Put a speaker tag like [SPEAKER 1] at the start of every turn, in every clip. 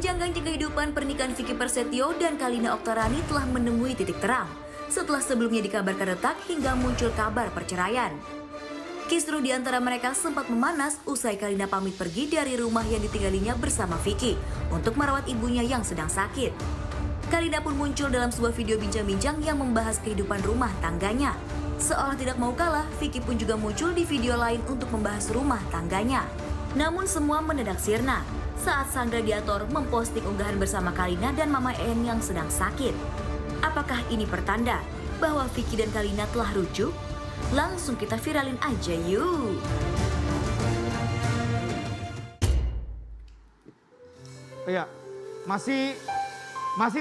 [SPEAKER 1] Gonjang-ganjing kehidupan pernikahan Vicky Prasetyo dan Kalina Oktarani telah menemui titik terang setelah sebelumnya dikabarkan retak hingga muncul kabar perceraian. Kisruh di antara mereka sempat memanas usai Kalina pamit pergi dari rumah yang ditinggalinya bersama Vicky untuk merawat ibunya yang sedang sakit. Kalina pun muncul dalam sebuah video bincang-bincang yang membahas kehidupan rumah tangganya. Seolah tidak mau kalah, Vicky pun juga muncul di video lain untuk membahas rumah tangganya. Namun semua mendadak sirna saat sang gladiator memposting unggahan bersama Kalina dan Mama En yang sedang sakit. Apakah ini pertanda bahwa Vicky dan Kalina telah rujuk? Langsung kita viralin aja yuk!
[SPEAKER 2] Ya, masih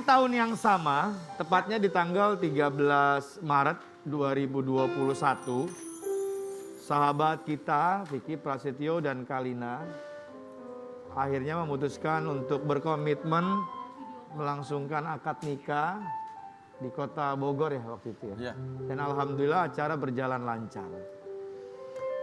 [SPEAKER 2] tahun yang sama, tepatnya di tanggal 13 Maret 2021, sahabat kita Vicky Prasetyo dan Kalina akhirnya memutuskan untuk berkomitmen melangsungkan akad nikah di kota Bogor ya waktu itu ya. Dan alhamdulillah acara berjalan lancar.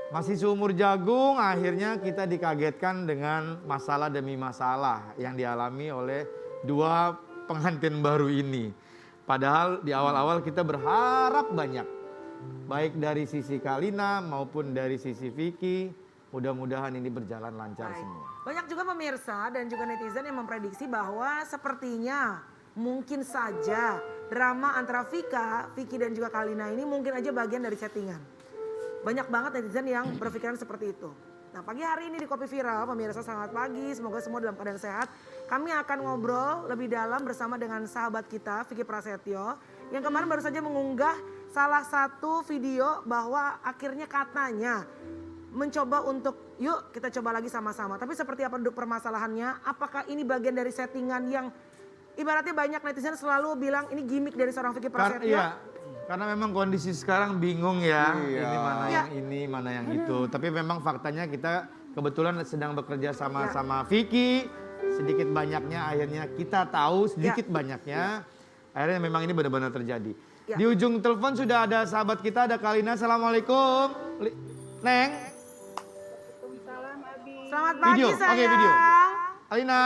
[SPEAKER 2] Masih seumur jagung, akhirnya kita dikagetkan dengan masalah demi masalah yang dialami oleh dua pengantin baru ini. Padahal di awal-awal kita berharap banyak, baik dari sisi Kalina maupun dari sisi Vicky. Mudah-mudahan ini berjalan lancar semua.
[SPEAKER 3] Banyak juga pemirsa dan juga netizen yang memprediksi bahwa sepertinya mungkin saja drama antara Vicky dan juga Kalina ini mungkin aja bagian dari settingan. Banyak banget netizen yang berpikiran seperti itu. Nah, pagi hari ini di Kopi Viral, pemirsa selamat pagi, semoga semua dalam keadaan sehat. Kami akan ngobrol lebih dalam bersama dengan sahabat kita, Vicky Prasetyo, yang kemarin baru saja mengunggah salah satu video bahwa akhirnya katanya mencoba untuk yuk kita coba lagi sama-sama. Tapi seperti apa duduk permasalahannya, apakah ini bagian dari settingan yang ibaratnya banyak netizen selalu bilang ini gimmick dari seorang Vicky Prasetyo?
[SPEAKER 2] Iya, karena memang kondisi sekarang bingung ya, ini mana yang ini, mana yang itu. Tapi memang faktanya kita kebetulan sedang bekerja sama Vicky, sedikit banyaknya akhirnya kita tahu sedikit banyaknya, akhirnya memang ini benar-benar terjadi. Di ujung telepon sudah ada sahabat kita, ada Kalina. Assalamualaikum, Neng.
[SPEAKER 3] Selamat pagi
[SPEAKER 2] Video,
[SPEAKER 3] sayang.
[SPEAKER 2] oke video. Kalina.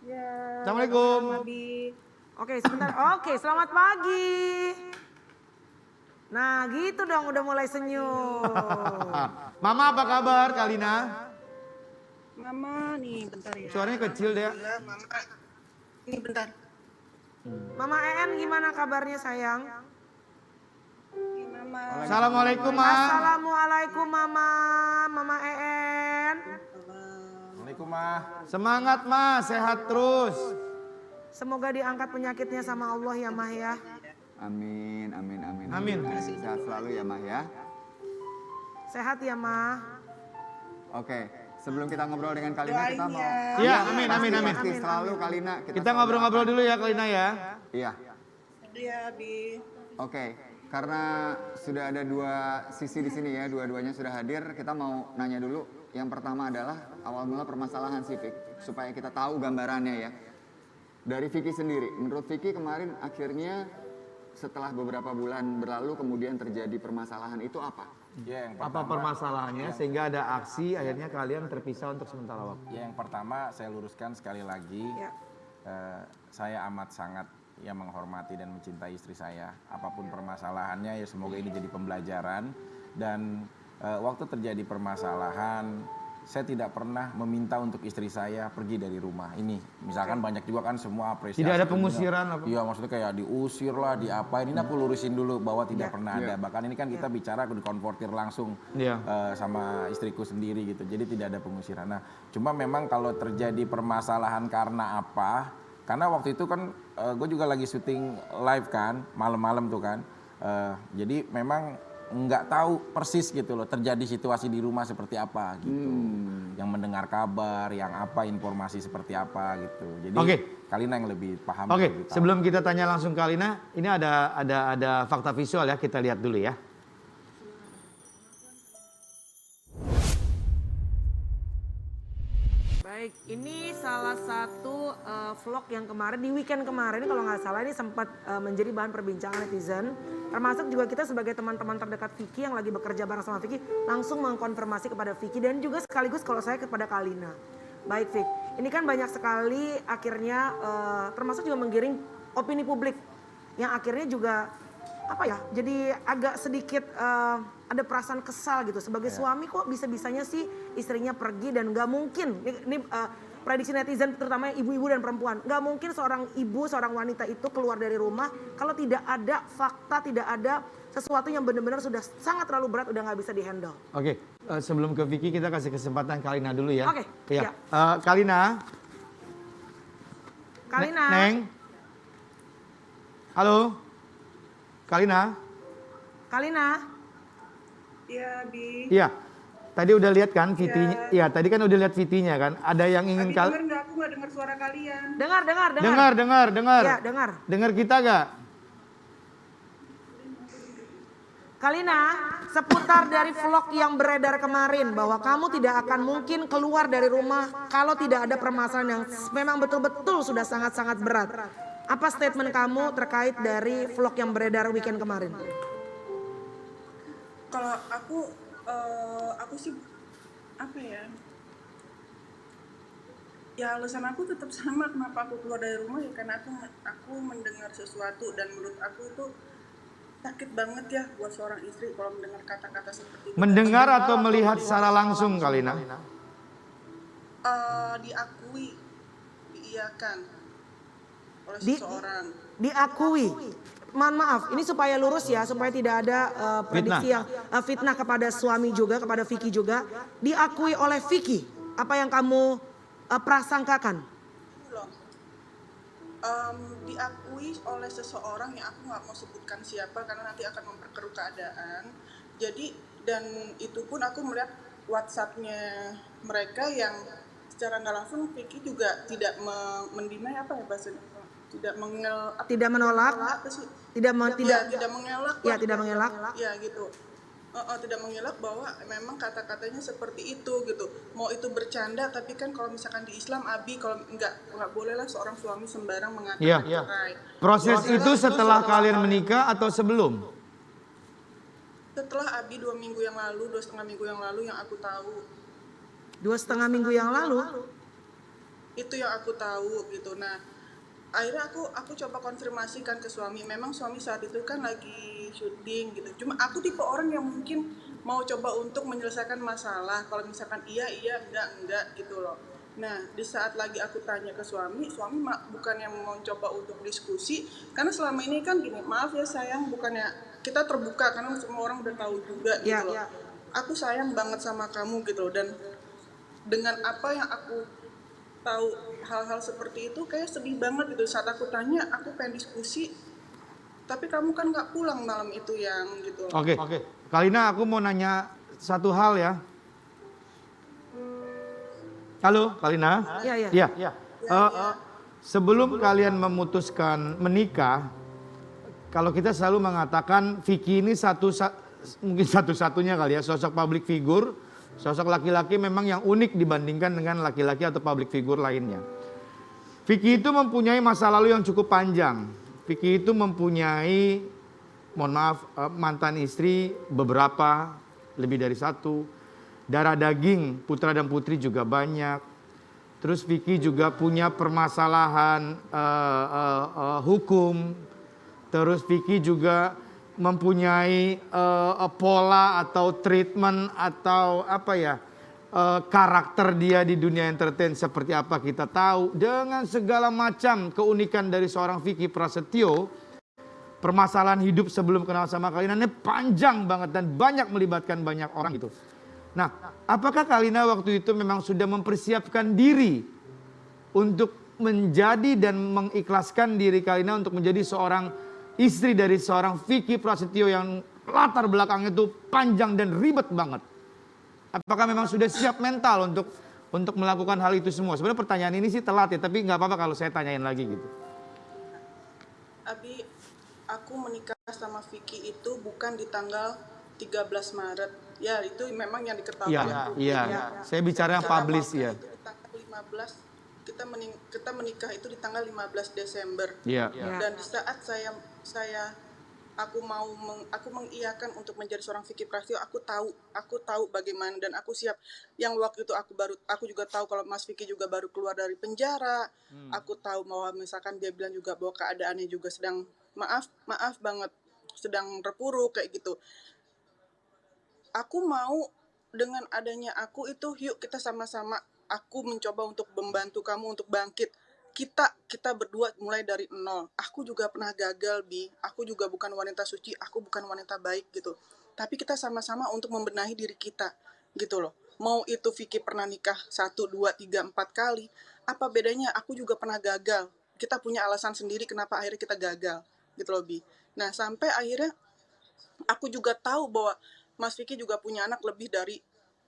[SPEAKER 3] Ya,
[SPEAKER 2] Assalamualaikum.
[SPEAKER 3] Oke sebentar, oke selamat pagi. Nah gitu dong udah mulai senyum.
[SPEAKER 2] Mama apa kabar Kalina?
[SPEAKER 4] Mama nih bentar ya.
[SPEAKER 2] Suaranya kecil deh.
[SPEAKER 4] Mama. Ini bentar.
[SPEAKER 3] Mama En gimana kabarnya sayang?
[SPEAKER 4] Ini Mama.
[SPEAKER 2] Assalamualaikum Ma.
[SPEAKER 3] Assalamualaikum Mama, Mama En.
[SPEAKER 2] Assalamualaikum Ma. Semangat Ma, sehat terus.
[SPEAKER 3] Semoga diangkat penyakitnya sama Allah ya Mah ya.
[SPEAKER 5] Amin, amin, amin.
[SPEAKER 2] Amin.
[SPEAKER 5] Sehat selalu ya Mah ya.
[SPEAKER 3] Sehat ya Mah.
[SPEAKER 5] Oke, sebelum kita ngobrol dengan Kalina kita mau.
[SPEAKER 2] Iya, amin, amin, amin.
[SPEAKER 5] Pasti selalu Kalina.
[SPEAKER 2] Kita ngobrol-ngobrol dulu ya Kalina ya.
[SPEAKER 5] Iya.
[SPEAKER 4] Iya, Bi.
[SPEAKER 5] Oke, karena sudah ada dua sisi di sini ya, dua-duanya sudah hadir. Kita mau nanya dulu. Yang pertama adalah awal mula permasalahan si Vicky, supaya kita tahu gambarannya ya. Dari Vicky sendiri, menurut Vicky kemarin akhirnya setelah beberapa bulan berlalu kemudian terjadi permasalahan itu apa?
[SPEAKER 6] Ya, yang
[SPEAKER 2] Apa permasalahannya sehingga ada aksi akhirnya kalian terpisah untuk sementara waktu?
[SPEAKER 6] Ya, yang pertama saya luruskan sekali lagi, saya amat sangat menghormati dan mencintai istri saya. Apapun permasalahannya ya semoga ini jadi pembelajaran. Dan waktu terjadi permasalahan, saya tidak pernah meminta untuk istri saya pergi dari rumah ini. Misalkan banyak juga kan semua apresiasi.
[SPEAKER 2] Tidak ada pengusiran apa?
[SPEAKER 6] Iya, maksudnya kayak diusir lah, diapain. Ini aku lurusin dulu bahwa tidak pernah ada. Bahkan ini kan kita bicara aku dikonfrontir langsung sama istriku sendiri gitu. Jadi tidak ada pengusiran. Nah, cuma memang kalau terjadi permasalahan karena apa? Karena waktu itu kan gue juga lagi syuting live kan, malam-malam tuh kan. Jadi memang nggak tahu persis gitu loh terjadi situasi di rumah seperti apa gitu. Yang mendengar kabar, yang apa informasi seperti apa gitu. Jadi Kalina yang lebih paham.
[SPEAKER 2] Oke, sebelum kita tanya langsung Kalina, ini ada fakta visual ya, kita lihat dulu ya.
[SPEAKER 3] Baik, ini salah satu vlog yang kemarin di weekend kemarin kalau nggak salah ini sempat menjadi bahan perbincangan netizen. Termasuk juga kita sebagai teman-teman terdekat Vicky yang lagi bekerja bareng sama Vicky langsung mengkonfirmasi kepada Vicky dan juga sekaligus kalau saya kepada Kalina. Baik Vicky, ini kan banyak sekali akhirnya termasuk juga menggiring opini publik yang akhirnya juga apa ya, jadi agak sedikit ada perasaan kesal gitu sebagai suami, kok bisa-bisanya sih istrinya pergi dan nggak mungkin ini prediksi netizen terutama ibu-ibu dan perempuan, nggak mungkin seorang ibu, seorang wanita itu keluar dari rumah kalau tidak ada fakta, tidak ada sesuatu yang benar-benar sudah sangat terlalu berat, udah nggak bisa dihandle.
[SPEAKER 2] Oke, sebelum ke Vicky kita kasih kesempatan Kalina dulu ya.
[SPEAKER 3] Oke,
[SPEAKER 2] Ya.
[SPEAKER 3] ya.
[SPEAKER 2] Kalina.
[SPEAKER 3] Kalina.
[SPEAKER 2] Neng. Halo. Kalina.
[SPEAKER 3] Kalina.
[SPEAKER 4] Iya, Bi.
[SPEAKER 2] Iya. Tadi udah lihat kan VT-nya? Iya, tadi kan udah lihat VT-nya kan. Ada yang ingin
[SPEAKER 4] Abi dengar nggak? Aku nggak dengar suara kalian.
[SPEAKER 3] Dengar.
[SPEAKER 2] dengar.
[SPEAKER 3] Iya, dengar.
[SPEAKER 2] Dengar kita gak?
[SPEAKER 3] Kalina, seputar dari vlog yang beredar kemarin bahwa kamu tidak akan mungkin keluar dari rumah kalau tidak ada permasalahan yang memang betul-betul sudah sangat-sangat berat. Apa statement kamu terkait dari vlog yang beredar weekend kemarin?
[SPEAKER 4] Kalau aku sih apa ya? Ya alasan aku tetap sama kenapa aku keluar dari rumah ya karena aku mendengar sesuatu dan menurut aku itu sakit banget ya buat seorang istri kalau mendengar kata-kata seperti itu.
[SPEAKER 2] Mendengar atau melihat secara langsung Kalina?
[SPEAKER 4] Diakui, diiyakan oleh seseorang.
[SPEAKER 3] Diakui. Mohon maaf, ini supaya lurus ya, supaya tidak ada prediksi yang fitnah kepada suami juga, kepada Vicky juga. Diakui oleh Vicky, apa yang kamu prasangkakan?
[SPEAKER 4] Diakui oleh seseorang yang aku nggak mau sebutkan siapa karena nanti akan memperkeruh keadaan. Jadi dan itu pun aku melihat WhatsApp-nya mereka yang secara nggak langsung Vicky juga tidak mendinai apa ya bahasanya, tidak mengelak,
[SPEAKER 3] Tidak menolak, tidak
[SPEAKER 4] mengelak,
[SPEAKER 3] ya tidak mengelak,
[SPEAKER 4] ya gitu. Tidak mengelak bahwa memang kata-katanya seperti itu gitu. Mau itu bercanda tapi kan kalau misalkan di Islam Abi kalau nggak boleh lah seorang suami sembarang mengatakan cerai.
[SPEAKER 2] Proses itu setelah kalian menikah atau sebelum?
[SPEAKER 4] Setelah Abi 2,5 minggu yang lalu yang aku tahu.
[SPEAKER 3] 2,5 minggu yang lalu?
[SPEAKER 4] Itu yang aku tahu gitu. Nah, akhirnya aku coba konfirmasikan ke suami. Memang suami saat itu kan lagi syuting gitu. Cuma aku tipe orang yang mungkin mau coba untuk menyelesaikan masalah. Kalau misalkan iya, enggak gitu loh. Nah, di saat lagi aku tanya ke suami bukan yang mau coba untuk diskusi. Karena selama ini kan gini, maaf ya sayang, bukannya kita terbuka karena semua orang udah tahu juga gitu loh. Aku sayang banget sama kamu gitu loh. Dan dengan apa yang aku tahu hal-hal seperti itu kayak sedih banget gitu. Saat aku tanya, aku pengen diskusi, tapi kamu kan nggak pulang malam itu yang gitu.
[SPEAKER 2] Oke. Kalina, aku mau nanya satu hal ya. Halo, Kalina. Iya. Sebelum kalian memutuskan menikah, kalau kita selalu mengatakan Vicky ini mungkin satu-satunya kali ya sosok public figure. Sosok laki-laki memang yang unik dibandingkan dengan laki-laki atau public figure lainnya. Vicky itu mempunyai masa lalu yang cukup panjang. Vicky itu mempunyai, mohon maaf, mantan istri beberapa, lebih dari satu. Darah daging, putra dan putri juga banyak. Terus Vicky juga punya permasalahan hukum. Terus Vicky juga mempunyai pola atau treatment atau apa ya karakter dia di dunia entertain seperti apa kita tahu. Dengan segala macam keunikan dari seorang Vicky Prasetyo, permasalahan hidup sebelum kenal sama Kalina ini panjang banget dan banyak melibatkan banyak orang gitu. Nah, apakah Kalina waktu itu memang sudah mempersiapkan diri untuk menjadi dan mengikhlaskan diri Kalina untuk menjadi seorang istri dari seorang Vicky Prasetyo yang latar belakangnya itu panjang dan ribet banget? Apakah memang sudah siap mental untuk melakukan hal itu semua? Sebenarnya pertanyaan ini sih telat ya, tapi nggak apa-apa kalau saya tanyain lagi gitu.
[SPEAKER 4] Abi, aku menikah sama Vicky itu bukan di tanggal 13 Maret. Ya, itu memang yang diketahui.
[SPEAKER 2] Iya. Saya bicara yang publish ya.
[SPEAKER 4] Itu di tanggal 15, kita menikah itu di tanggal 15 Desember.
[SPEAKER 2] Iya.
[SPEAKER 4] Dan di saat saya aku mengiyakan untuk menjadi seorang Vicky Prasetyo. Aku tahu bagaimana, dan aku siap. Yang waktu itu aku juga tahu kalau Mas Vicky juga baru keluar dari penjara. Aku tahu bahwa misalkan dia bilang juga bahwa keadaannya juga sedang maaf banget, sedang terpuruk kayak gitu. Aku mau dengan adanya aku itu, yuk kita sama-sama, aku mencoba untuk membantu kamu untuk bangkit. Kita berdua mulai dari nol. Aku juga pernah gagal, Bi. Aku juga bukan wanita suci, aku bukan wanita baik gitu. Tapi kita sama-sama untuk membenahi diri kita gitu loh. Mau itu Vicky pernah nikah 1, 2, 3, 4 kali, apa bedanya? Aku juga pernah gagal. Kita punya alasan sendiri kenapa akhirnya kita gagal gitu loh, Bi. Nah, sampai akhirnya aku juga tahu bahwa Mas Vicky juga punya anak lebih dari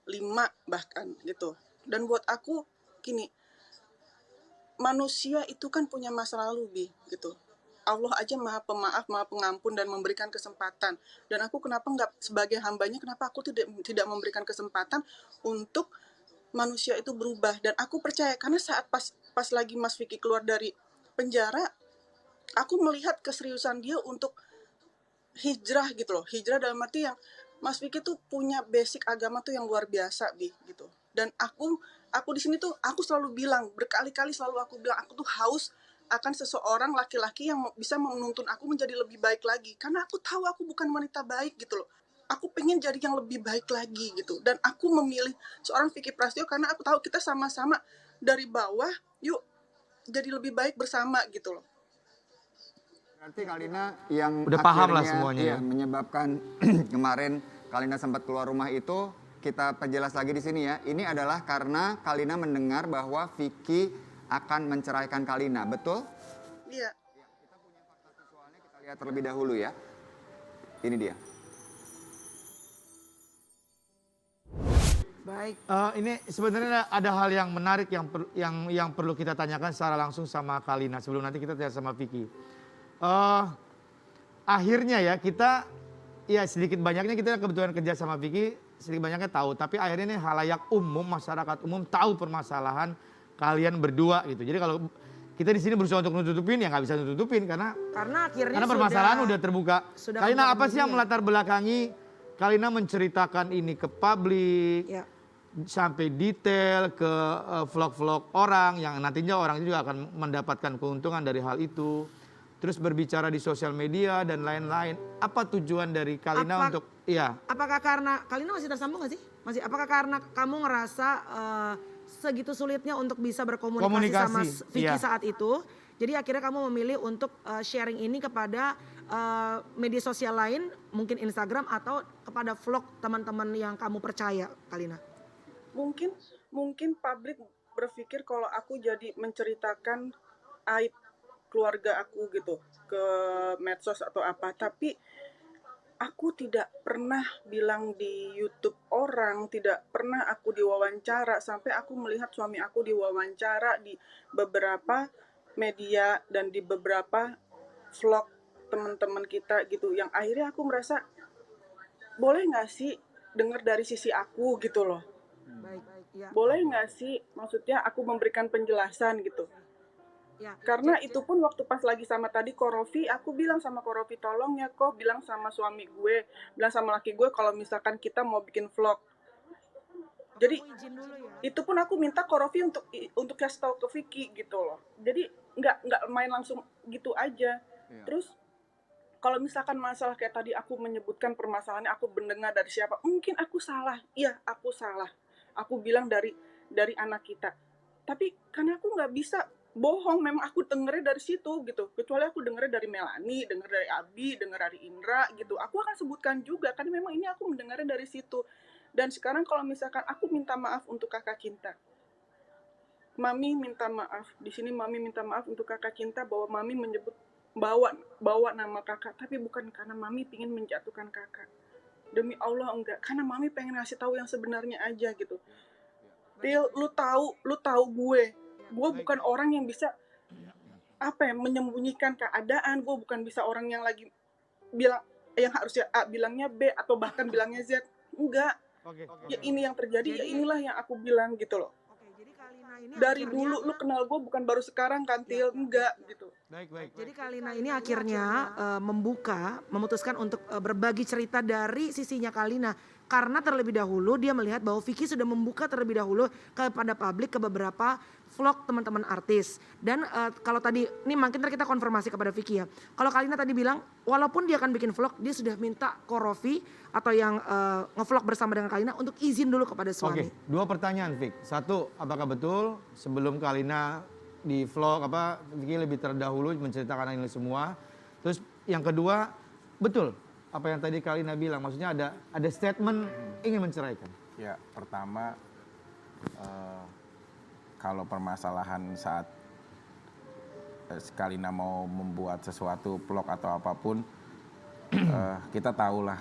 [SPEAKER 4] 5 bahkan gitu. Dan buat aku gini, manusia itu kan punya masa lalu, Bi, gitu. Allah aja maha pemaaf, maha pengampun, dan memberikan kesempatan. Dan aku kenapa nggak, sebagai hambanya, kenapa aku tidak memberikan kesempatan untuk manusia itu berubah. Dan aku percaya, karena saat pas lagi Mas Vicky keluar dari penjara, aku melihat keseriusan dia untuk hijrah gitu loh. Hijrah dalam arti yang Mas Vicky tuh punya basic agama tuh yang luar biasa, Bi, gitu. Dan aku di sini tuh aku selalu bilang, berkali-kali selalu aku bilang, aku tuh haus akan seseorang laki-laki yang bisa menuntun aku menjadi lebih baik lagi. Karena aku tahu aku bukan wanita baik gitu loh. Aku pengen jadi yang lebih baik lagi gitu. Dan aku memilih seorang Vicky Prasetyo karena aku tahu kita sama-sama dari bawah, yuk jadi lebih baik bersama gitu loh.
[SPEAKER 5] Berarti Kalina yang
[SPEAKER 2] udah paham lah semuanya ya,
[SPEAKER 5] menyebabkan kemarin Kalina sempat keluar rumah itu, kita perjelas lagi di sini ya. Ini adalah karena Kalina mendengar bahwa Vicky akan menceraikan Kalina, betul?
[SPEAKER 4] Iya.
[SPEAKER 5] Kita punya fakta visualnya, kita lihat terlebih dahulu ya. Ini dia.
[SPEAKER 3] Baik.
[SPEAKER 2] Ini sebenarnya ada hal yang menarik yang perlu kita tanyakan secara langsung sama Kalina sebelum nanti kita tanya sama Vicky. Akhirnya ya kita, ya sedikit banyaknya kita kebetulan kerja sama Vicky, sedikit banyaknya tahu. Tapi akhirnya ini halayak umum, masyarakat umum tahu permasalahan kalian berdua gitu. Jadi kalau kita di sini berusaha untuk nutupin, ya nggak bisa nutupin karena
[SPEAKER 3] Akhirnya
[SPEAKER 2] permasalahan udah terbuka. Kalina, apa sih yang melatar belakangi Kalina menceritakan ini ke publik,
[SPEAKER 3] ya,
[SPEAKER 2] sampai detail ke vlog-vlog orang yang nantinya orang itu juga akan mendapatkan keuntungan dari hal itu. Terus berbicara di sosial media dan lain-lain. Apa tujuan dari Kalina untuk, iya.
[SPEAKER 3] Apakah karena, Kalina masih tersambung gak sih? Masih, apakah karena kamu ngerasa segitu sulitnya untuk bisa berkomunikasi sama Vicky saat itu, jadi akhirnya kamu memilih untuk sharing ini kepada media sosial lain, mungkin Instagram atau kepada vlog teman-teman yang kamu percaya, Kalina?
[SPEAKER 4] Mungkin publik berpikir kalau aku jadi menceritakan aib keluarga aku gitu ke medsos atau apa, tapi aku tidak pernah bilang di YouTube orang, tidak pernah aku diwawancara, sampai aku melihat suami aku diwawancara di beberapa media dan di beberapa vlog teman-teman kita gitu, yang akhirnya aku merasa boleh nggak sih dengar dari sisi aku gitu loh.
[SPEAKER 3] Ya.
[SPEAKER 4] Boleh nggak sih, maksudnya aku memberikan penjelasan gitu. Ya, karena itu pun waktu pas lagi sama tadi Korofi, aku bilang sama Korofi, tolong ya kok bilang sama suami gue, bilang sama laki gue kalau misalkan kita mau bikin vlog. Jadi itu pun aku minta Korofi untuk kasih tahu ke Vicky gitu loh. Jadi nggak main langsung gitu aja. Ya. Terus kalau misalkan masalah kayak tadi aku menyebutkan permasalahannya, aku mendengar dari siapa, mungkin aku salah. Iya, aku salah. Aku bilang dari anak kita. Tapi karena aku nggak bisa bohong, memang aku dengernya dari situ gitu. Kecuali aku dengernya dari Melani, denger dari Abi, denger dari Indra gitu. Aku akan sebutkan juga, karena memang ini aku mendengarnya dari situ. Dan sekarang kalau misalkan aku minta maaf untuk kakak cinta. Mami minta maaf. Di sini Mami minta maaf untuk kakak cinta bahwa Mami menyebut bawa nama kakak, tapi bukan karena Mami pingin menjatuhkan kakak. Demi Allah enggak, karena Mami pengen ngasih tahu yang sebenarnya aja gitu. Til, lu tahu gue bukan orang yang bisa menyembunyikan keadaan. Gue bukan bisa orang yang lagi bilang yang harusnya A bilangnya B atau bahkan bilangnya Z. Enggak. Ya ini yang terjadi, ya inilah yang aku bilang gitu loh. Dari dulu lu kenal gue bukan baru sekarang kan, Til, enggak gitu.
[SPEAKER 2] Baik.
[SPEAKER 3] Jadi Kalina ini akhirnya memutuskan untuk berbagi cerita dari sisinya Kalina. Karena terlebih dahulu dia melihat bahwa Vicky sudah membuka terlebih dahulu kepada publik ke beberapa vlog teman-teman artis. Dan kalau tadi, ini mungkin kita konfirmasi kepada Vicky ya. Kalau Kalina tadi bilang, walaupun dia akan bikin vlog, dia sudah minta Korofi atau yang ngevlog bersama dengan Kalina untuk izin dulu kepada suami.
[SPEAKER 2] Oke, 2 pertanyaan Vic. 1, apakah betul sebelum Kalina di vlog Vicky lebih terdahulu menceritakan ini semua. Terus yang kedua, betul apa yang tadi Kalina bilang, maksudnya ada statement ingin menceraikan.
[SPEAKER 6] Ya, pertama kalau permasalahan saat Kalina mau membuat sesuatu vlog atau apapun, kita tahulah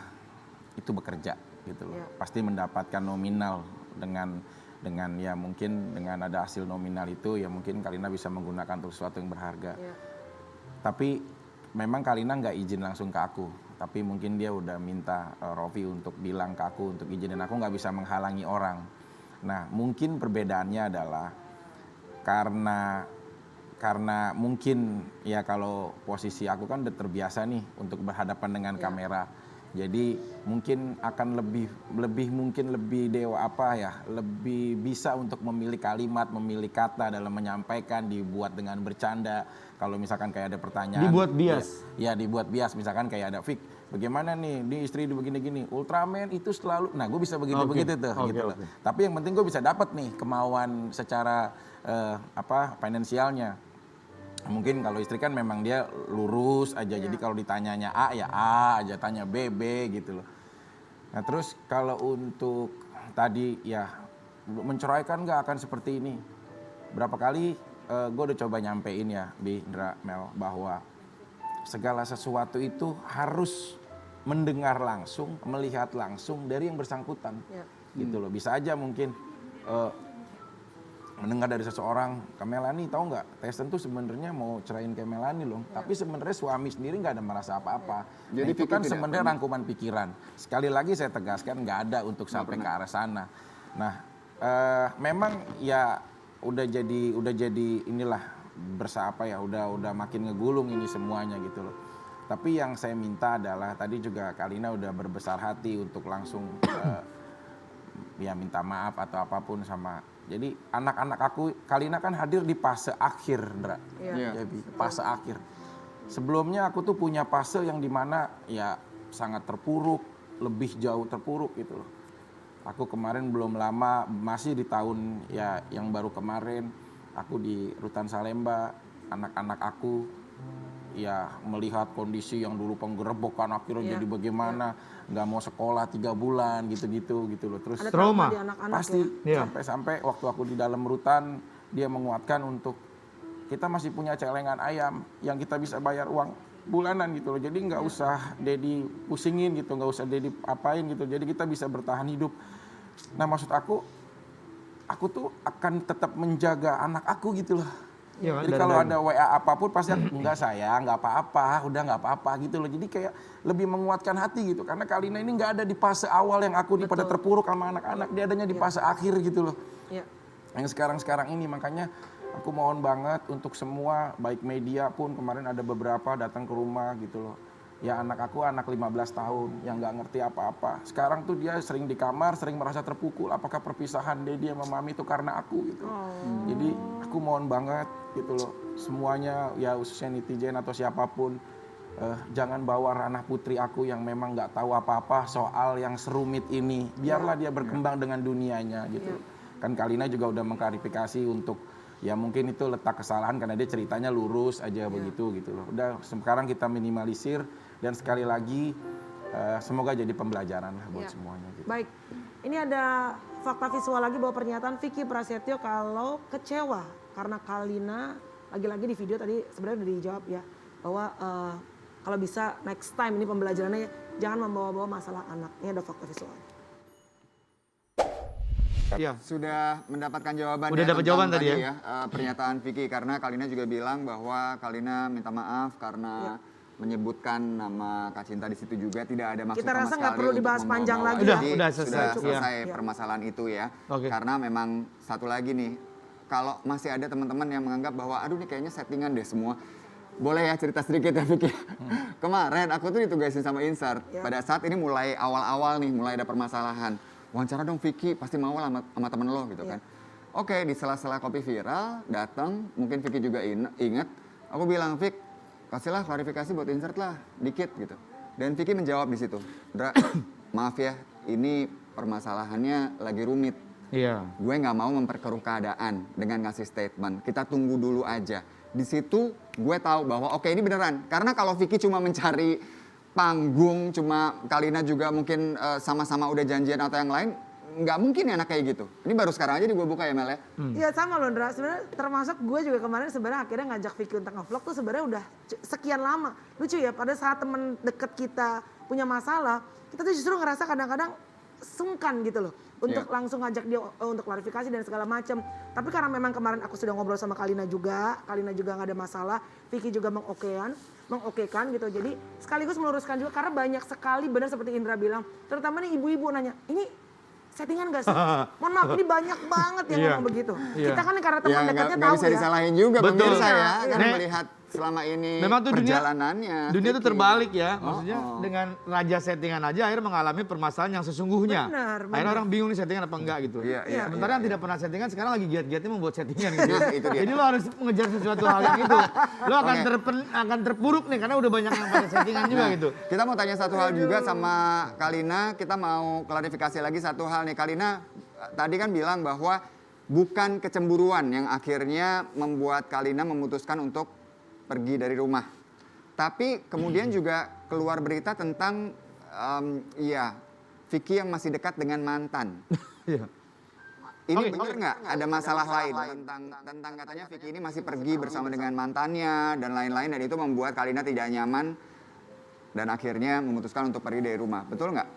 [SPEAKER 6] itu bekerja gitu loh. Pasti mendapatkan nominal dengan ya mungkin dengan ada hasil nominal itu ya mungkin Kalina bisa menggunakan untuk sesuatu yang berharga. Tapi memang Kalina nggak izin langsung ke aku. Tapi mungkin dia udah minta Rofi untuk bilang ke aku untuk izin dan aku nggak bisa menghalangi orang. Nah mungkin perbedaannya adalah karena mungkin ya kalau posisi aku kan udah terbiasa nih untuk berhadapan dengan kamera. Jadi mungkin akan lebih bisa untuk memilih kalimat, memilih kata dalam menyampaikan, dibuat dengan bercanda. Kalau misalkan kayak ada pertanyaan.
[SPEAKER 2] Dibuat bias.
[SPEAKER 6] Ya dibuat bias, misalkan kayak ada Vic, bagaimana nih, di istri begini-gini, Ultraman itu selalu, nah gue bisa begitu-begitu tuh. Gitu loh. Tapi yang penting gue bisa dapat nih kemauan secara finansialnya. Mungkin kalau istri kan memang dia lurus aja, jadi kalau ditanyanya A ya A aja, tanya B gitu loh. Nah terus kalau untuk tadi ya menceraikan nggak akan seperti ini. Berapa kali gue udah coba nyampein ya di Indra Mel bahwa segala sesuatu itu harus mendengar langsung, melihat langsung dari yang bersangkutan. Gitu loh, bisa aja mungkin mendengar dari seseorang, Kak Melani tahu nggak, Tyson tuh sebenarnya mau cerain Kak Melani loh, tapi sebenarnya suami sendiri nggak ada merasa apa-apa. Jadi itu kan sebenarnya rangkuman pikiran. Sekali lagi saya tegaskan nggak ada untuk sampai ke arah sana. Nah, memang ya udah jadi inilah udah makin ngegulung ini semuanya gitu loh. Tapi yang saya minta adalah tadi juga Kalina udah berbesar hati untuk langsung ya minta maaf atau apapun sama. Jadi anak-anak aku, Kalina kan hadir di fase akhir, Ndra. Jadi fase akhir. Sebelumnya aku tuh punya fase yang dimana ya sangat terpuruk, lebih jauh terpuruk gitu loh. Aku kemarin belum lama, masih di tahun ya yang baru kemarin, aku di Rutan Salemba, anak-anak aku ya melihat kondisi yang dulu penggerebekan akhirnya jadi bagaimana, nggak mau sekolah 3 bulan gitu loh. Terus
[SPEAKER 3] ada
[SPEAKER 2] trauma
[SPEAKER 6] pasti sampai waktu aku di dalam rutan dia menguatkan untuk kita masih punya celengan ayam yang kita bisa bayar uang bulanan gitu loh. Jadi nggak usah Dedi pusingin gitu, nggak usah Dedi apain gitu. Jadi kita bisa bertahan hidup. Nah maksud aku tuh akan tetap menjaga anak aku gitu loh. Ya, jadi kalau ada WA apapun pasti enggak sayang, enggak apa-apa, udah enggak apa-apa gitu loh. Jadi kayak lebih menguatkan hati gitu. Karena Kalina ini enggak ada di fase awal yang aku pada terpuruk sama anak-anak. Dia adanya di fase akhir gitu loh. Yang sekarang-sekarang ini makanya aku mohon banget untuk semua, baik media pun kemarin ada beberapa datang ke rumah gitu loh. Ya anak aku anak 15 tahun yang nggak ngerti apa-apa. Sekarang tuh dia sering di kamar, sering merasa terpukul. Apakah perpisahan Dedi sama Mami itu karena aku gitu. Jadi aku mohon banget gitu loh. Semuanya ya khususnya netizen atau siapapun. Jangan bawa ranah putri aku yang memang nggak tahu apa-apa soal yang serumit ini. Biarlah dia berkembang dengan dunianya gitu. Kan Kalina juga udah mengklarifikasi untuk ya mungkin itu letak kesalahan karena dia ceritanya lurus aja begitu gitu loh. Udah sekarang kita minimalisir dan sekali lagi semoga jadi pembelajaran lah buat semuanya. Gitu.
[SPEAKER 3] Baik, ini ada fakta visual lagi bahwa pernyataan Vicky Prasetyo kalau kecewa karena Kalina lagi-lagi di video tadi sebenarnya udah dijawab ya bahwa kalau bisa next time ini pembelajarannya jangan membawa-bawa masalah anak. Ini ada fakta visual.
[SPEAKER 2] Iya.
[SPEAKER 5] Sudah mendapatkan jawaban.
[SPEAKER 2] Udah dapat jawaban tadi ya.
[SPEAKER 5] Pernyataan Vicky karena Kalina juga bilang bahwa Kalina minta maaf karena menyebutkan nama Kak Cinta di situ juga tidak ada maksud
[SPEAKER 3] kita
[SPEAKER 5] sama
[SPEAKER 3] rasa
[SPEAKER 5] sekali
[SPEAKER 3] nggak perlu
[SPEAKER 5] untuk
[SPEAKER 3] dibahas panjang lagi.
[SPEAKER 2] Udah
[SPEAKER 5] selesai permasalahan itu ya. Karena memang satu lagi nih, kalau masih ada teman-teman yang menganggap bahwa aduh ini kayaknya settingan deh semua. Boleh ya cerita sedikit ya Vicky? Kemarin aku tuh ditugasin sama Insert. Pada saat ini mulai awal-awal nih, mulai ada permasalahan. Wawancara dong Vicky, pasti mau lah sama temen lo gitu kan. Oke, di sela-sela kopi viral, datang, mungkin Vicky juga inget. Aku bilang, Vick, kasihlah klarifikasi buat Insert lah, dikit gitu. Dan Vicky menjawab di situ, Dra, maaf ya, ini permasalahannya lagi rumit.
[SPEAKER 2] Iya.
[SPEAKER 5] Gue nggak mau memperkeruh keadaan dengan ngasih statement. Kita tunggu dulu aja. Di situ gue tahu bahwa oke ini beneran. Karena kalau Vicky cuma mencari panggung, cuma Kalina juga mungkin sama-sama udah janjian atau yang lain, nggak mungkin enak kayak gitu. Ini baru sekarang aja gue buka ya Mel ya.
[SPEAKER 3] Iya sama loh Ndra, sebenarnya termasuk gue juga kemarin sebenarnya akhirnya ngajak Vicky untuk nge-vlog tuh sebenarnya udah sekian lama. Lucu ya, pada saat temen deket kita punya masalah, kita tuh justru ngerasa kadang-kadang sungkan gitu loh. Untuk langsung ngajak dia untuk klarifikasi dan segala macam. Tapi karena memang kemarin aku sudah ngobrol sama Kalina juga nggak ada masalah. Vicky juga mengokekan gitu. Jadi sekaligus meluruskan juga karena banyak sekali benar seperti Indra bilang. Terutama nih ibu-ibu nanya, ini settingan gak sih? Mohon maaf ini banyak banget yang ngomong begitu. Kita kan karena teman dekatnya tahu
[SPEAKER 5] Nggak bisa disalahin juga pemirsa ya. Kan
[SPEAKER 2] Nek,
[SPEAKER 5] melihat selama ini
[SPEAKER 2] memang tuh
[SPEAKER 5] perjalanannya.
[SPEAKER 2] Dunia tuh
[SPEAKER 5] Vicky.
[SPEAKER 2] terbalik ya. Maksudnya dengan raja settingan aja akhirnya mengalami permasalahan yang sesungguhnya.
[SPEAKER 3] Benar.
[SPEAKER 2] Akhirnya orang bingung nih settingan apa enggak gitu.
[SPEAKER 5] Iya,
[SPEAKER 2] Sementara yang tidak pernah settingan sekarang lagi giat-giatnya membuat settingan gitu.
[SPEAKER 5] Nah, itu dia.
[SPEAKER 2] Jadi lo harus mengejar sesuatu hal yang itu. Lo akan terpuruk nih karena udah banyak yang pada settingan juga gitu.
[SPEAKER 5] Kita mau tanya satu hal juga sama Kalina. Kita mau klarifikasi lagi satu hal nih. Kalina tadi kan bilang bahwa bukan kecemburuan yang akhirnya membuat Kalina memutuskan untuk pergi dari rumah. Tapi kemudian juga keluar berita tentang Vicky yang masih dekat dengan mantan.
[SPEAKER 2] Iya.
[SPEAKER 5] Ini benar nggak ada masalah lain tentang katanya Vicky ini masih pergi bersama dengan mantannya dan lain-lain dan itu membuat Kalina tidak nyaman dan akhirnya memutuskan untuk pergi dari rumah. Betul nggak?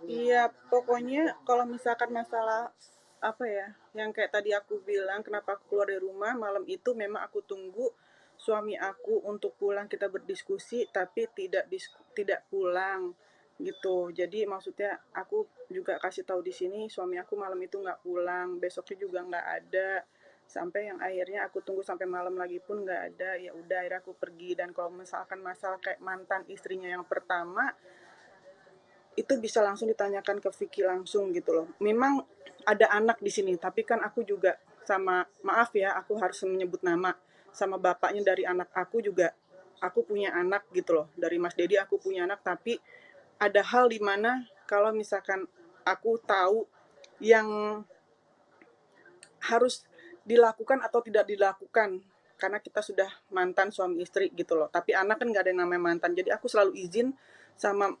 [SPEAKER 4] Iya, pokoknya kalau misalkan masalah apa ya, yang kayak tadi aku bilang, kenapa aku keluar dari rumah, malam itu memang aku tunggu suami aku untuk pulang, kita berdiskusi, tapi tidak pulang gitu. Jadi maksudnya aku juga kasih tahu di sini, suami aku malam itu nggak pulang, besoknya juga nggak ada, sampai yang akhirnya aku tunggu sampai malam lagi pun nggak ada. Ya udah, akhirnya aku pergi. Dan kalau misalkan masalah kayak mantan istrinya yang pertama, itu bisa langsung ditanyakan ke Vicky langsung gitu loh. Memang ada anak di sini, tapi kan aku juga sama, maaf ya, aku harus menyebut nama, sama bapaknya dari anak aku juga, aku punya anak gitu loh. Dari Mas Dedi aku punya anak, tapi ada hal di mana kalau misalkan aku tahu yang harus dilakukan atau tidak dilakukan, karena kita sudah mantan suami istri gitu loh. Tapi anak kan nggak ada yang namanya mantan, jadi aku selalu izin sama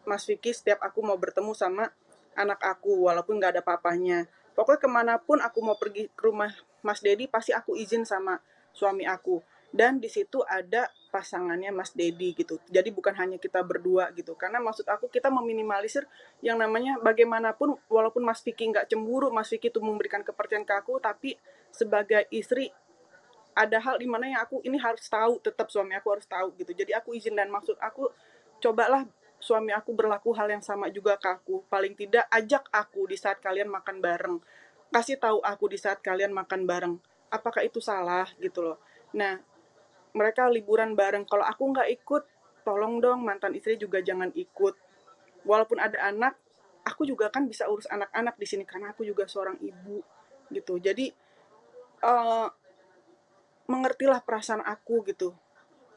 [SPEAKER 4] Mas Vicky setiap aku mau bertemu sama anak aku walaupun nggak ada papanya. Pokoknya kemanapun aku mau pergi ke rumah Mas Dedi pasti aku izin sama suami aku. Dan di situ ada pasangannya Mas Dedi gitu. Jadi bukan hanya kita berdua gitu. Karena maksud aku kita meminimalisir yang namanya bagaimanapun walaupun Mas Vicky nggak cemburu, Mas Vicky itu memberikan kepercayaan ke aku, tapi sebagai istri ada hal di mana yang aku ini harus tahu, tetap suami aku harus tahu gitu. Jadi aku izin dan maksud aku cobalah suami aku berlaku hal yang sama juga ke aku. Paling tidak ajak aku di saat kalian makan bareng. Kasih tahu aku di saat kalian makan bareng. Apakah itu salah gitu loh. Nah, mereka liburan bareng. Kalau aku nggak ikut, tolong dong mantan istri juga jangan ikut. Walaupun ada anak, aku juga kan bisa urus anak-anak di sini karena aku juga seorang ibu gitu. Jadi mengertilah perasaan aku gitu.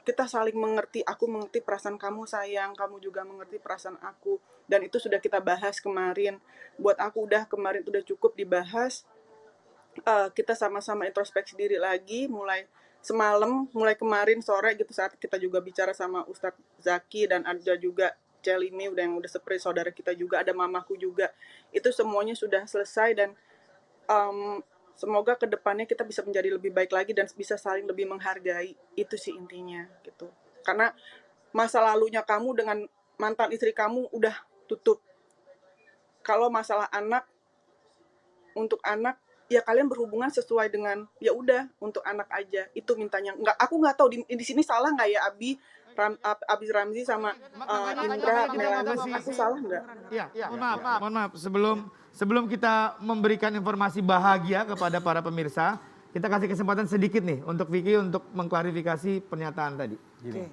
[SPEAKER 4] Kita saling mengerti, aku mengerti perasaan kamu sayang, kamu juga mengerti perasaan aku. Dan itu sudah kita bahas kemarin. Buat aku kemarin udah cukup dibahas. Kita sama-sama introspeksi diri lagi, mulai kemarin sore gitu saat kita juga bicara sama Ustadz Zaki dan ada juga Celimi yang udah seperti saudara kita juga, ada mamaku juga. Itu semuanya sudah selesai dan semoga kedepannya kita bisa menjadi lebih baik lagi dan bisa saling lebih menghargai. Itu sih intinya gitu. Karena masa lalunya kamu dengan mantan istri kamu udah tutup. Kalau masalah anak, untuk anak, ya kalian berhubungan sesuai dengan, ya udah untuk anak aja. Itu mintanya. Aku nggak tahu di sini salah nggak ya Abi Ramzi sama Indra, Melani, aku salah nggak?
[SPEAKER 2] Iya, mohon maaf. Sebelum kita memberikan informasi bahagia kepada para pemirsa, kita kasih kesempatan sedikit nih untuk Vicky untuk mengklarifikasi pernyataan tadi.
[SPEAKER 6] Gini,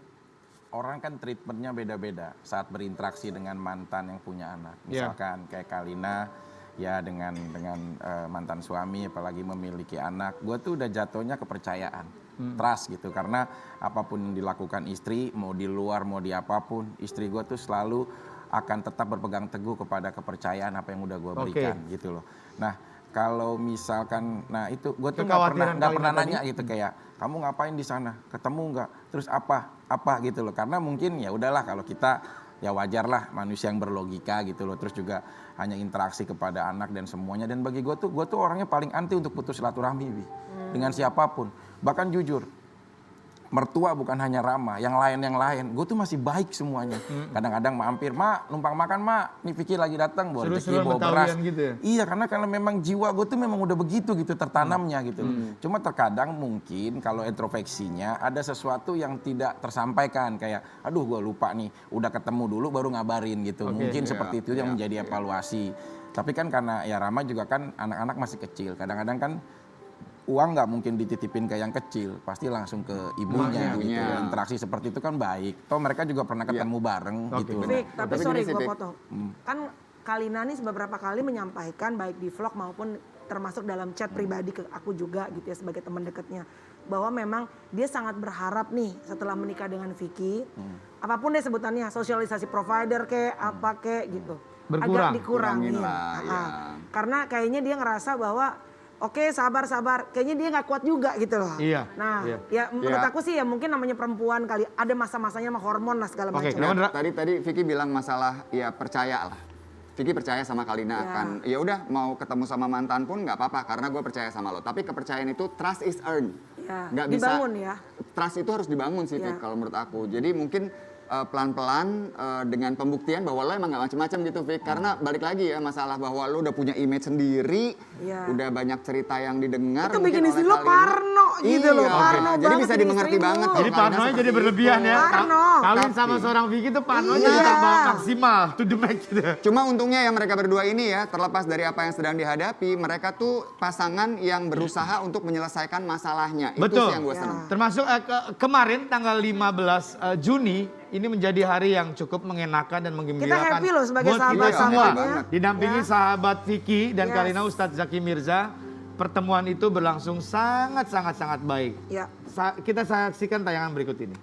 [SPEAKER 6] orang kan treatmentnya beda-beda saat berinteraksi dengan mantan yang punya anak. Misalkan kayak Kalina ya dengan mantan suami apalagi memiliki anak, gue tuh udah jatuhnya kepercayaan, trust gitu. Karena apapun yang dilakukan istri, mau di luar mau di apapun, istri gue tuh selalu akan tetap berpegang teguh kepada kepercayaan apa yang udah gue berikan gitu loh. Nah kalau misalkan, nah itu gue tuh nggak pernah nanya gitu kayak kamu ngapain di sana, ketemu nggak, terus apa gitu loh. Karena mungkin ya udahlah kalau kita ya wajar lah manusia yang berlogika gitu loh. Terus juga hanya interaksi kepada anak dan semuanya. Dan bagi gue tuh orangnya paling anti untuk putus silaturahmi dengan siapapun. Bahkan jujur, mertua bukan hanya Rama, yang lain, gue tuh masih baik semuanya. Kadang-kadang mampir, mak numpang makan mak, nih Vicky lagi datang bawa rezeki bawa beras. Gitu ya? Iya, karena memang jiwa gue tuh memang udah begitu gitu tertanamnya gitu. Cuma terkadang mungkin kalau introspeksinya ada sesuatu yang tidak tersampaikan kayak, aduh gue lupa nih, udah ketemu dulu baru ngabarin gitu. Mungkin seperti itu yang menjadi evaluasi. Tapi kan karena ya Rama juga kan anak-anak masih kecil, kadang-kadang kan uang nggak mungkin dititipin ke yang kecil, pasti langsung ke ibunya gitu. Interaksi seperti itu kan baik. Toh mereka juga pernah ketemu bareng gitu.
[SPEAKER 3] Fik, tapi sorry gue potong. Kan Kalina nih beberapa kali menyampaikan baik di vlog maupun termasuk dalam chat pribadi ke aku juga gitu ya sebagai teman dekatnya. Bahwa memang dia sangat berharap nih setelah menikah dengan Vicky, apapun deh sebutannya, sosialisasi provider kayak apa kayak gitu. Agak dikurangin. Karena kayaknya dia ngerasa bahwa oke, sabar. Kayaknya dia nggak kuat juga gitu loh.
[SPEAKER 2] Iya.
[SPEAKER 3] Nah, ya menurut aku sih ya mungkin namanya perempuan kali. Ada masa-masanya sama hormon lah segala macam.
[SPEAKER 5] Tadi Vicky bilang masalah ya percaya lah. Vicky percaya sama Kalina akan ya udah mau ketemu sama mantan pun nggak apa-apa karena gue percaya sama lo. Tapi kepercayaan itu trust is earned. Nggak bisa.
[SPEAKER 3] Dibangun ya.
[SPEAKER 5] Trust itu harus dibangun sih Vicky kalau menurut aku. Jadi mungkin pelan-pelan dengan pembuktian bahwa lo emang gak macem-macem gitu Vic. Karena balik lagi ya masalah bahwa lo udah punya image sendiri, udah banyak cerita yang didengar.
[SPEAKER 3] Itu bikin istri lo parno gitu loh, parno
[SPEAKER 5] jadi bisa dimengerti banget.
[SPEAKER 2] Jadi parnonya jadi berlebihan ya. Kalian sama seorang Vicky tuh parnonya ditambah maksimal to the max gitu.
[SPEAKER 5] Cuma untungnya yang mereka berdua ini ya, terlepas dari apa yang sedang dihadapi, mereka tuh pasangan yang berusaha untuk menyelesaikan masalahnya. Itu sih yang gue senang.
[SPEAKER 2] Termasuk kemarin tanggal 15 Juni ini menjadi hari yang cukup mengenakan dan menggembirakan.
[SPEAKER 3] Kita happy loh sebagai
[SPEAKER 2] buat kita semua. Didampingi sahabat Vicky dan Kalina Ustadz Zaki Mirza. Pertemuan itu berlangsung sangat baik. Kita saksikan tayangan berikut ini.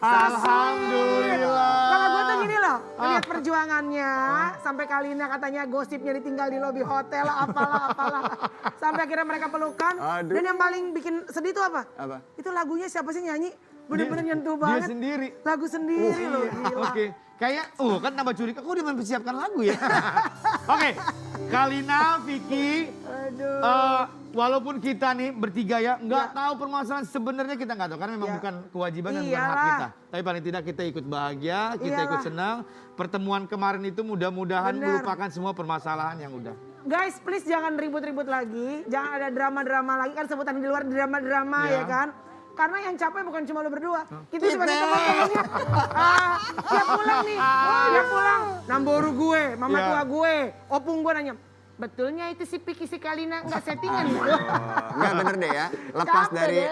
[SPEAKER 2] Alhamdulillah.
[SPEAKER 3] Kalau gue tuh gini loh, lihat perjuangannya sampai Kalina katanya gosipnya ditinggal di lobi hotel apalah. Sampai akhirnya mereka pelukan. Dan yang paling bikin sedih itu apa? Itu lagunya siapa sih nyanyi? Bener-bener nyentuh banget.
[SPEAKER 2] Dia sendiri.
[SPEAKER 3] Lagu sendiri loh, gila.
[SPEAKER 2] Kayak, kan tambah curiga, kok dia mempersiapkan lagu ya? Kalina, Vicky, walaupun kita nih bertiga ya, nggak tahu permasalahan sebenarnya kita nggak tahu. Karena memang bukan kewajiban dan bukan hak kita. Tapi paling tidak kita ikut bahagia, kita ikut senang. Pertemuan kemarin itu mudah-mudahan melupakan semua permasalahan yang udah.
[SPEAKER 3] Guys, please jangan ribut-ribut lagi. Jangan ada drama-drama lagi. Kan sebutan di luar drama-drama ya kan. Karena yang capek bukan cuma lo berdua. Kita sebagai teman-temannya. Dia pulang nih. Dia pulang. Namboru gue, mama tua gue, opung gue nanya. Betulnya itu si Vicky si Kalina nggak settingan ya?
[SPEAKER 5] Nggak bener deh ya.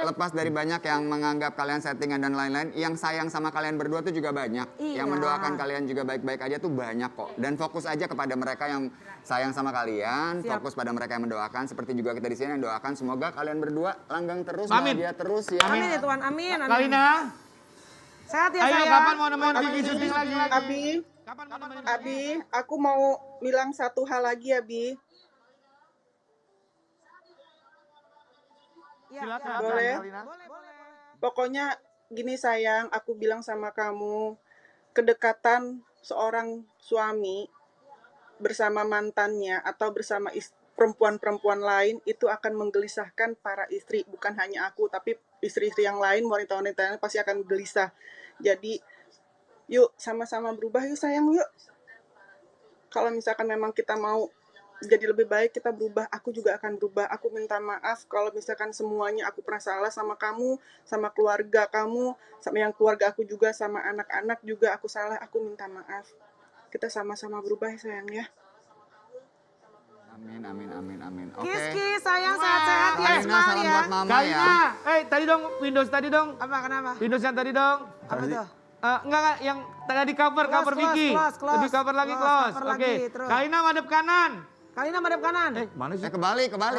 [SPEAKER 5] Lepas dari banyak yang menganggap kalian settingan dan lain-lain, yang sayang sama kalian berdua tuh juga banyak. Yang mendoakan kalian juga baik-baik aja tuh banyak kok. Dan fokus aja kepada mereka yang sayang sama kalian, fokus pada mereka yang mendoakan. Seperti juga kita di sini yang doakan semoga kalian berdua langgang terus, bahagia terus ya.
[SPEAKER 3] Amin ya Tuhan, amin.
[SPEAKER 2] Kalina.
[SPEAKER 3] Sehat ya
[SPEAKER 2] Ayo,
[SPEAKER 3] sayang.
[SPEAKER 2] kapan mau nemuin Vicky syuting lagi?
[SPEAKER 4] Abi, aku mau bilang satu hal lagi ya, Bi.
[SPEAKER 2] Silakan.
[SPEAKER 4] Boleh? Pokoknya gini sayang, aku bilang sama kamu, kedekatan seorang suami bersama mantannya atau bersama perempuan-perempuan lain itu akan menggelisahkan para istri. Bukan hanya aku, tapi istri-istri yang lain, wanita-wanita yang lain pasti akan gelisah. Jadi, yuk sama-sama berubah yuk sayang yuk. Kalau misalkan memang kita mau jadi lebih baik, kita berubah. Aku juga akan berubah. Aku minta maaf kalau misalkan semuanya aku pernah salah sama kamu, sama keluarga kamu, sama yang keluarga aku juga, sama anak-anak juga aku salah. Aku minta maaf. Kita sama-sama berubah ya sayang ya.
[SPEAKER 5] Amin. Oke.
[SPEAKER 3] Kis, sayang sehat-sehat ya,
[SPEAKER 5] Kalina,
[SPEAKER 3] Ismail
[SPEAKER 5] salam
[SPEAKER 3] ya.
[SPEAKER 5] buat mama ya.
[SPEAKER 2] Kalina, tadi dong, Windows tadi dong.
[SPEAKER 3] Apa, kenapa?
[SPEAKER 2] Windows yang tadi dong.
[SPEAKER 3] Apa tuh?
[SPEAKER 2] Enggak, yang tadi cover
[SPEAKER 3] Close,
[SPEAKER 2] Vicky.
[SPEAKER 3] close.
[SPEAKER 2] Lebih cover lagi,
[SPEAKER 3] Close,
[SPEAKER 2] close.
[SPEAKER 3] cover
[SPEAKER 2] Oke.
[SPEAKER 3] lagi, terus.
[SPEAKER 2] Kalina madep kanan.
[SPEAKER 3] Kalina madep kanan.
[SPEAKER 2] Mana sih?
[SPEAKER 5] Kebalik. Nah.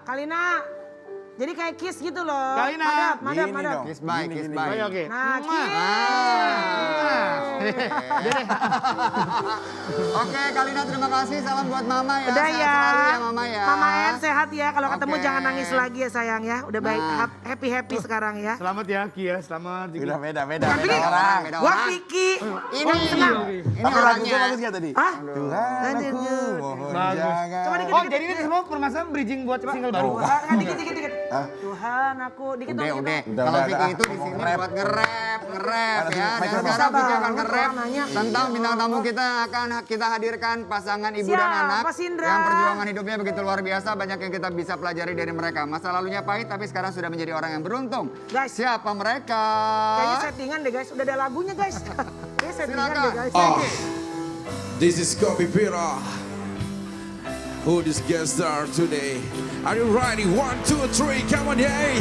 [SPEAKER 3] Kalina. Jadi kayak kiss gitu loh.
[SPEAKER 2] Kalina.
[SPEAKER 3] Madep.
[SPEAKER 6] Gini dong.
[SPEAKER 5] Kiss bye.
[SPEAKER 2] Oke.
[SPEAKER 3] Nah, kiss.
[SPEAKER 5] Oke, Kalina terima kasih. Salam buat mama ya.
[SPEAKER 3] Udah
[SPEAKER 5] Sehat
[SPEAKER 3] ya.
[SPEAKER 5] selalu ya mama ya.
[SPEAKER 3] Mama En sehat ya. Kalau ketemu
[SPEAKER 5] Oke.
[SPEAKER 3] jangan nangis lagi ya sayang ya. Udah baik.
[SPEAKER 5] Nah.
[SPEAKER 3] Happy sekarang ya.
[SPEAKER 2] Selamat ya, Ki ya. Selamat. Vicky.
[SPEAKER 6] Udah beda
[SPEAKER 3] Tapi
[SPEAKER 6] orang.
[SPEAKER 5] Beda
[SPEAKER 3] gua
[SPEAKER 5] orang.
[SPEAKER 3] Vicky.
[SPEAKER 5] Ini
[SPEAKER 3] Gua tenang.
[SPEAKER 5] Ini
[SPEAKER 6] Tapi lagu
[SPEAKER 5] orangnya.
[SPEAKER 6] gue bagus gak tadi?
[SPEAKER 3] Hah?
[SPEAKER 6] Tuhan aku mohon
[SPEAKER 2] Bagus.
[SPEAKER 6] jangan.
[SPEAKER 3] Coba dikit.
[SPEAKER 2] Oh, jadi ini semua permasalahan bridging buat single baru.
[SPEAKER 3] Tuhan, dikit. Tuhan aku dikit dong.
[SPEAKER 5] Udah.
[SPEAKER 6] Udah,
[SPEAKER 5] Kalau
[SPEAKER 6] udah,
[SPEAKER 5] Vicky
[SPEAKER 6] ah,
[SPEAKER 5] itu di
[SPEAKER 6] mau
[SPEAKER 5] sini
[SPEAKER 6] nge-rap.
[SPEAKER 5] buat nge-rap
[SPEAKER 6] Mana
[SPEAKER 5] ya.
[SPEAKER 6] sih?
[SPEAKER 5] Dan
[SPEAKER 6] Mic
[SPEAKER 5] sekarang Vicky akan
[SPEAKER 3] banget
[SPEAKER 5] nge-rap
[SPEAKER 3] orang nanya.
[SPEAKER 5] tentang bintang tamu kita akan kita hadirkan pasangan ibu dan
[SPEAKER 3] Siapa,
[SPEAKER 5] anak
[SPEAKER 3] Sindra?
[SPEAKER 5] yang perjuangan hidupnya begitu luar biasa. Banyak yang kita bisa pelajari dari mereka. Masa lalunya pahit tapi sekarang sudah menjadi orang yang beruntung.
[SPEAKER 3] Guys.
[SPEAKER 5] Siapa mereka?
[SPEAKER 3] Kayaknya settingan deh guys. Udah ada lagunya guys. Kayaknya settingan
[SPEAKER 5] Silakan.
[SPEAKER 3] deh guys.
[SPEAKER 7] This is Kopi Pira. Who this guest star today? Are you ready? 1, 2, 3, come on, yeah!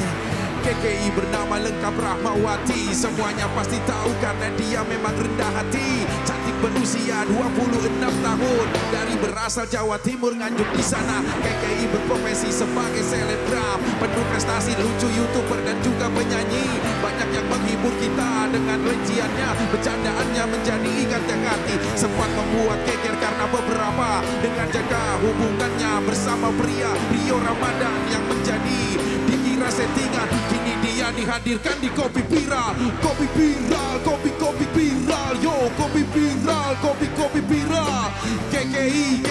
[SPEAKER 7] KKI bernama lengkap Rahmawati. Semuanya pasti tahu karena dia memang rendah hati. Cantik berusia 26 tahun. Dari berasal Jawa Timur, Nganjuk di sana. KKI berprofesi sebagai selebgram, penuh prestasi, lucu YouTuber dan juga penyanyi. Banyak yang menghibur kita dengan rinciannya, bercandaannya menjadi ingat yang hati. Sempat membuat geger karena beberapa dengan jaga hubungannya bersama pria Rio Ramadan yang menjadi dikira settingan. Kini dia dihadirkan di Kopi Viral. Kopi Viral, kopi viral. Yo, Kopi Viral, kopi viral. KKI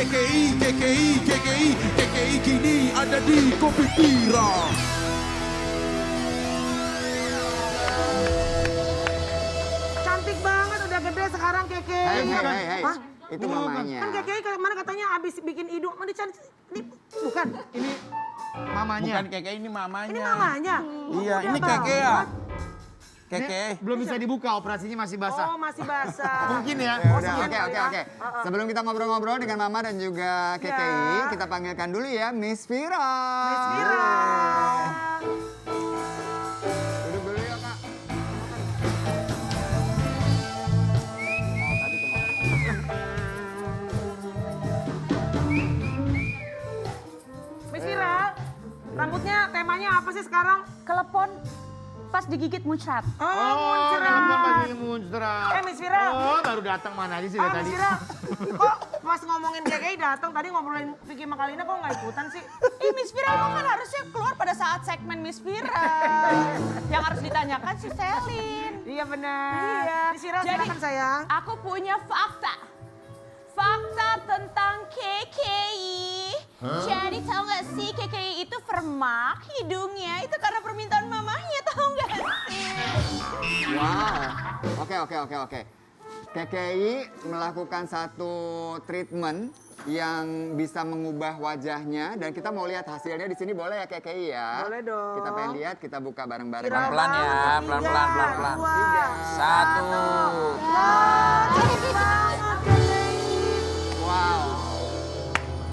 [SPEAKER 7] kini ada di Kopi Viral.
[SPEAKER 3] Cantik banget udah gede sekarang Keke.
[SPEAKER 5] Hey.
[SPEAKER 3] Hah?
[SPEAKER 5] Itu mamanya.
[SPEAKER 3] Kan Keke kemana katanya abis bikin hidung. Mana cantik. Ini bukan.
[SPEAKER 2] Ini mamanya.
[SPEAKER 6] Bukan keke ini mamanya.
[SPEAKER 3] Ini mamanya.
[SPEAKER 6] Iya,
[SPEAKER 3] Udah
[SPEAKER 6] ini
[SPEAKER 3] tahu.
[SPEAKER 6] keke ya.
[SPEAKER 3] Hah?
[SPEAKER 6] Keke.
[SPEAKER 2] Belum bisa dibuka, operasinya masih basah.
[SPEAKER 3] Oh masih basah.
[SPEAKER 2] Mungkin ya.
[SPEAKER 5] Udah, oke. Sebelum kita ngobrol-ngobrol dengan Mama dan juga KKI, kita panggilkan dulu ya Miss Vira.
[SPEAKER 3] Miss Vira.
[SPEAKER 5] Duduk dulu ya, Kak.
[SPEAKER 3] Miss Vira, rambutnya temanya apa sih sekarang?
[SPEAKER 8] Kelepon pas digigit muncrat.
[SPEAKER 3] Oh,
[SPEAKER 2] telepon
[SPEAKER 3] muncrat.
[SPEAKER 2] pagi muncrat.
[SPEAKER 3] Miss Vira.
[SPEAKER 2] Oh, baru datang mana aja sih dari
[SPEAKER 3] Ah,
[SPEAKER 2] tadi.
[SPEAKER 3] Miss Vira, kok pas ngomongin KKI datang tadi ngobrolin Vicky Makalina kok nggak ikutan sih?
[SPEAKER 8] Miss Vira lo kan harusnya keluar pada saat segmen Miss Vira. Yang harus ditanyakan si Selin.
[SPEAKER 3] Iya benar.
[SPEAKER 8] Iya.
[SPEAKER 3] Miss Vira
[SPEAKER 8] Jadi,
[SPEAKER 3] silakan sayang.
[SPEAKER 8] Aku punya fakta. Fakta tentang KKI. Jadi tahu gak sih KKI itu vermak hidungnya itu karena permintaan mamahnya, tahu gak sih?
[SPEAKER 5] Wow. Oke. KKI melakukan satu treatment yang bisa mengubah wajahnya dan kita mau lihat hasilnya di sini, boleh ya KKI ya?
[SPEAKER 3] Boleh dong.
[SPEAKER 5] Kita pengen lihat, kita buka bareng-bareng.
[SPEAKER 3] Kira
[SPEAKER 6] Pelan-pelan ya,
[SPEAKER 3] banget.
[SPEAKER 6] pelan-pelan,
[SPEAKER 3] Tiga,
[SPEAKER 6] pelan-pelan.
[SPEAKER 3] dua.
[SPEAKER 6] 1.
[SPEAKER 3] Cantik banget KKI.
[SPEAKER 5] Wow.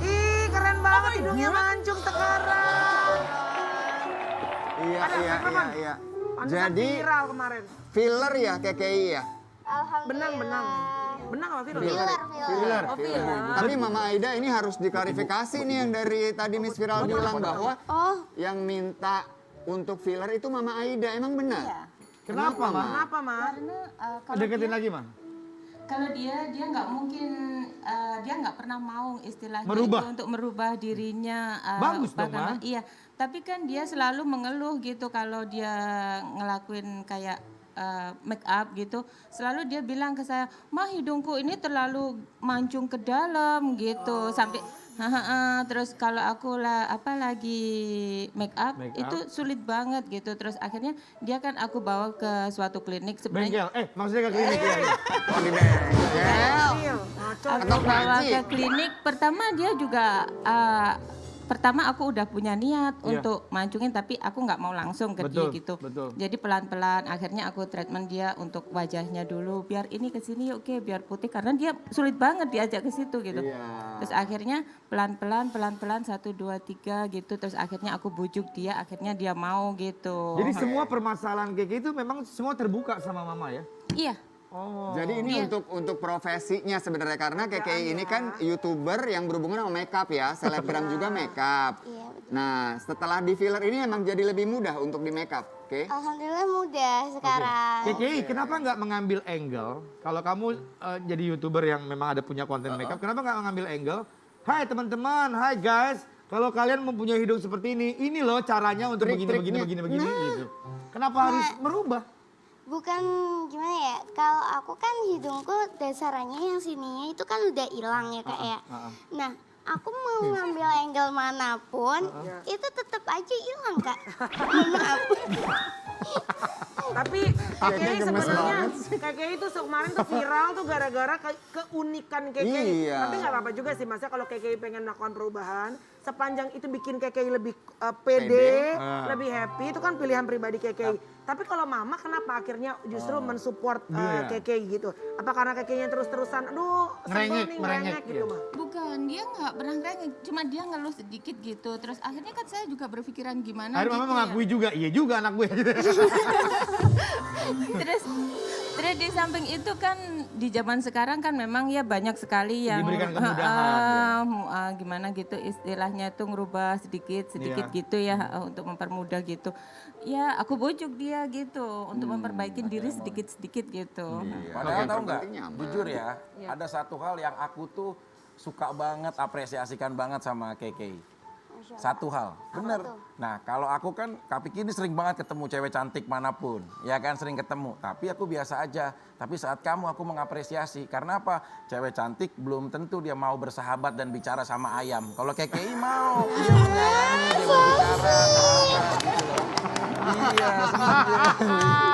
[SPEAKER 3] Ih keren banget hidungnya mancung sekarang.
[SPEAKER 5] Iya.
[SPEAKER 3] Pantesan
[SPEAKER 5] Jadi
[SPEAKER 3] viral kemarin.
[SPEAKER 5] filler ya KKI ya?
[SPEAKER 3] Benang. Benang apa viral?
[SPEAKER 5] Filler.
[SPEAKER 3] Oh filler.
[SPEAKER 5] Tapi Mama Aida ini harus diklarifikasi nih yang dari tadi Miss Viral bilang bahwa yang minta untuk filler itu Mama Aida, emang benar?
[SPEAKER 8] Iya.
[SPEAKER 2] Kenapa, Ma?
[SPEAKER 3] Kenapa Ma?
[SPEAKER 8] Karena kalau
[SPEAKER 2] Deketin lagi, Ma.
[SPEAKER 8] kalau dia nggak mungkin dia nggak pernah mau istilahnya
[SPEAKER 2] Merubah.
[SPEAKER 8] itu untuk merubah dirinya.
[SPEAKER 2] Bagus dong, Ma.
[SPEAKER 8] Iya, tapi kan dia selalu mengeluh gitu kalau dia ngelakuin kayak make up gitu. Selalu dia bilang ke saya, "Mah, hidungku ini terlalu mancung ke dalam gitu." Sampai terus kalau aku lagi make up itu sulit banget gitu. Terus akhirnya dia kan aku bawa ke suatu klinik sebenarnya.
[SPEAKER 2] Bengkel. Maksudnya ke klinik ya.
[SPEAKER 5] Oh di bengkel.
[SPEAKER 3] Iya. Ngaco.
[SPEAKER 8] Aku
[SPEAKER 5] Atau
[SPEAKER 8] bawa
[SPEAKER 5] panci.
[SPEAKER 8] ke klinik, pertama dia juga pertama aku udah punya niat untuk mancungin, tapi aku nggak mau langsung ke dia gitu. Jadi pelan-pelan akhirnya aku treatment dia untuk wajahnya dulu, biar ini ke sini yuk, oke, biar putih karena dia sulit banget diajak ke situ gitu. Terus akhirnya pelan-pelan 1 2 3 gitu, terus akhirnya aku bujuk dia, akhirnya dia mau gitu.
[SPEAKER 2] Jadi semua permasalahan Keke itu memang semua terbuka sama mama ya?
[SPEAKER 8] Iya.
[SPEAKER 5] Jadi ini untuk profesinya sebenarnya, karena KKI ini kan YouTuber yang berhubungan sama makeup ya, selebgram juga makeup.
[SPEAKER 9] Iya, betul.
[SPEAKER 5] Nah, setelah di filler ini emang jadi lebih mudah untuk di makeup, oke?
[SPEAKER 9] Alhamdulillah mudah sekarang.
[SPEAKER 2] KKI kenapa nggak mengambil angle? Kalau kamu jadi YouTuber yang memang ada punya konten makeup, kenapa nggak mengambil angle? Hai teman-teman, hai guys, kalau kalian mempunyai hidung seperti ini loh caranya untuk begini gitu. Kenapa harus merubah?
[SPEAKER 9] Bukan gimana ya, kalau aku kan hidungku dasarannya yang sininya itu kan udah hilang ya Kak ya. Nah, aku mau ngambil angle manapun, itu tetap aja hilang Kak. Maaf.
[SPEAKER 3] Tapi KKI sebenarnya KKI itu kemarin tuh viral tuh gara-gara keunikan KKI.
[SPEAKER 5] Iya.
[SPEAKER 3] Tapi nggak apa-apa juga sih, maksudnya kalau KKI pengen melakukan perubahan, sepanjang itu bikin KKI lebih pede, lebih happy, itu kan pilihan pribadi KKI. Tapi kalau mama kenapa akhirnya justru mensupport KKI gitu? Apa karena KKI-nya terus-terusan, aduh sebel nih ngerengek gitu mah?
[SPEAKER 8] Bukan, dia nggak pernah ngerengek, cuma dia ngeluh sedikit gitu. Terus akhirnya kan saya juga berpikiran gimana
[SPEAKER 2] Akhirnya
[SPEAKER 8] gitu
[SPEAKER 2] mama mengakui juga, iya juga anak gue.
[SPEAKER 8] terus di samping itu kan di zaman sekarang kan memang ya banyak sekali yang
[SPEAKER 2] diberikan kemudahan,
[SPEAKER 8] gimana gitu istilahnya tuh ngerubah sedikit gitu ya untuk mempermudah gitu. Ya aku bujuk dia gitu untuk memperbaiki diri sedikit gitu.
[SPEAKER 6] Padahal tahu nggak, jujur ya, ada satu hal yang aku tuh suka banget, apresiasikan banget sama KKI. Satu hal, bener. Nah kalau aku kan Kak Piki ini sering banget ketemu cewek cantik manapun, ya kan sering ketemu. Tapi aku biasa aja. Tapi saat kamu aku mengapresiasi, karena apa? Cewek cantik belum tentu dia mau bersahabat dan bicara sama ayam. Kalau KKI mau, dia menyayangi, dia berbicara. Iya,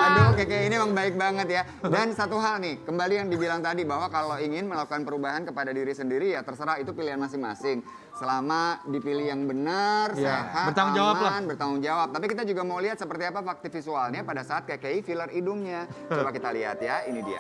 [SPEAKER 5] Aduh, KKI ini emang baik banget ya. Dan satu hal nih, kembali yang dibilang tadi bahwa kalau ingin melakukan perubahan kepada diri sendiri ya terserah, itu pilihan masing-masing. Selama dipilih yang benar, sehat,
[SPEAKER 2] bertanggung jawab
[SPEAKER 5] aman, bertanggung jawab. Tapi kita juga mau lihat seperti apa fakta visualnya pada saat KKI filler hidungnya. Coba kita lihat ya, ini dia.